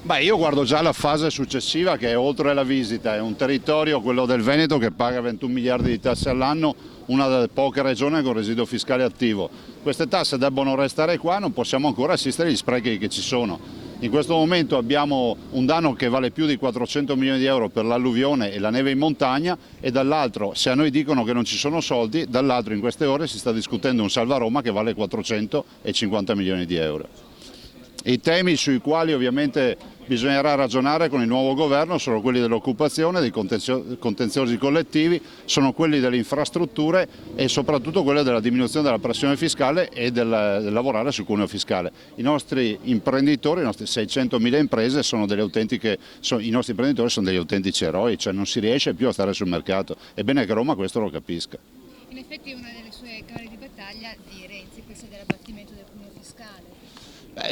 Beh, io guardo già la fase successiva che è oltre la visita, è un territorio, quello del Veneto, che paga 21 miliardi di tasse all'anno, una delle poche regioni con residuo fiscale attivo. Queste tasse debbono restare qua, non possiamo ancora assistere agli sprechi che ci sono. In questo momento abbiamo un danno che vale più di 400 milioni di euro per l'alluvione e la neve in montagna e dall'altro, se a noi dicono che non ci sono soldi, dall'altro in queste ore si sta discutendo un Salva Roma che vale 450 milioni di euro. I temi sui quali ovviamente bisognerà ragionare con il nuovo governo sono quelli dell'occupazione, dei contenziosi collettivi, sono quelli delle infrastrutture e soprattutto quelli della diminuzione della pressione fiscale e del lavorare sul cuneo fiscale. I nostri imprenditori, le nostre 600.000 imprese sono delle autentiche, i nostri imprenditori sono degli autentici eroi, cioè non si riesce più a stare sul mercato. È bene che Roma questo lo capisca. In effetti una delle sue cavalli di battaglia di Renzi è questa dell'abbattimento del cuneo fiscale.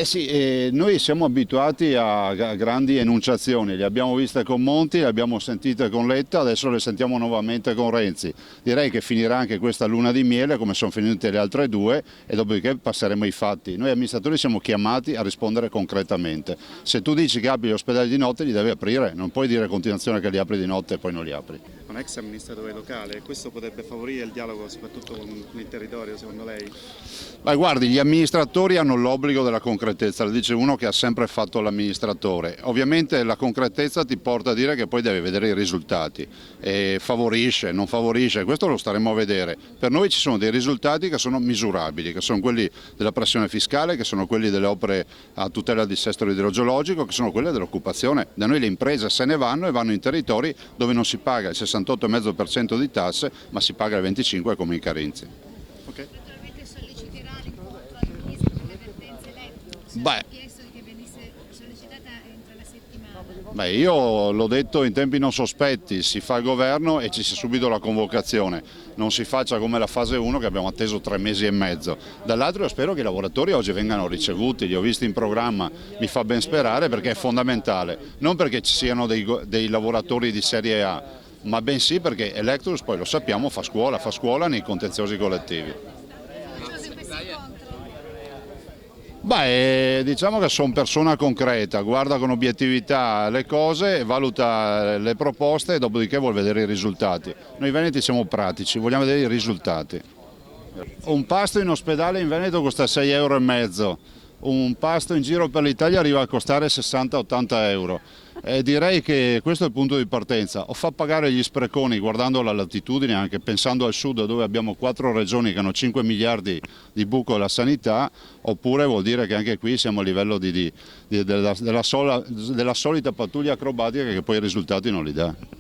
Sì, noi siamo abituati a grandi enunciazioni, le abbiamo viste con Monti, le abbiamo sentite con Letta, adesso le sentiamo nuovamente con Renzi. Direi che finirà anche questa luna di miele come sono finite le altre due e dopodiché passeremo ai fatti. Noi amministratori siamo chiamati a rispondere concretamente. Se tu dici che apri gli ospedali di notte li devi aprire, non puoi dire a continuazione che li apri di notte e poi non li apri. Un ex amministratore locale, questo potrebbe favorire il dialogo soprattutto con il territorio secondo lei? Ma guardi, gli amministratori hanno l'obbligo della concretezza, lo dice uno che ha sempre fatto l'amministratore. Ovviamente la concretezza ti porta a dire che poi devi vedere i risultati, favorisce, non favorisce, questo lo staremo a vedere. Per noi ci sono dei risultati che sono misurabili, che sono quelli della pressione fiscale, che sono quelli delle opere a tutela del dissesto idrogeologico, che sono quelle dell'occupazione. Da noi le imprese se ne vanno e vanno in territori dove non si paga il 68,5% di tasse, ma si paga il 25% come in Carinzi. Okay. Naturalmente solleciterà l'incontro al ministro per le vertenze elettriche. Ha chiesto che venisse sollecitata entro la settimana. Io l'ho detto in tempi non sospetti, si fa il governo e ci sia subito la convocazione, non si faccia come la fase 1 che abbiamo atteso 3 mesi e mezzo. Dall'altro io spero che i lavoratori oggi vengano ricevuti, li ho visti in programma, mi fa ben sperare perché è fondamentale, non perché ci siano dei lavoratori di serie A, ma bensì perché Electrolux, poi lo sappiamo, fa scuola nei contenziosi collettivi. Diciamo che sono persona concreta, guarda con obiettività le cose, valuta le proposte e dopodiché vuol vedere i risultati. Noi veneti siamo pratici, vogliamo vedere i risultati. Un pasto in ospedale in Veneto costa 6,5 euro, un pasto in giro per l'Italia arriva a costare 60-80 euro. Direi che questo è il punto di partenza, o fa pagare gli spreconi guardando la latitudine, anche pensando al sud dove abbiamo 4 regioni che hanno 5 miliardi di buco alla sanità, oppure vuol dire che anche qui siamo a livello della solita pattuglia acrobatica che poi i risultati non li dà.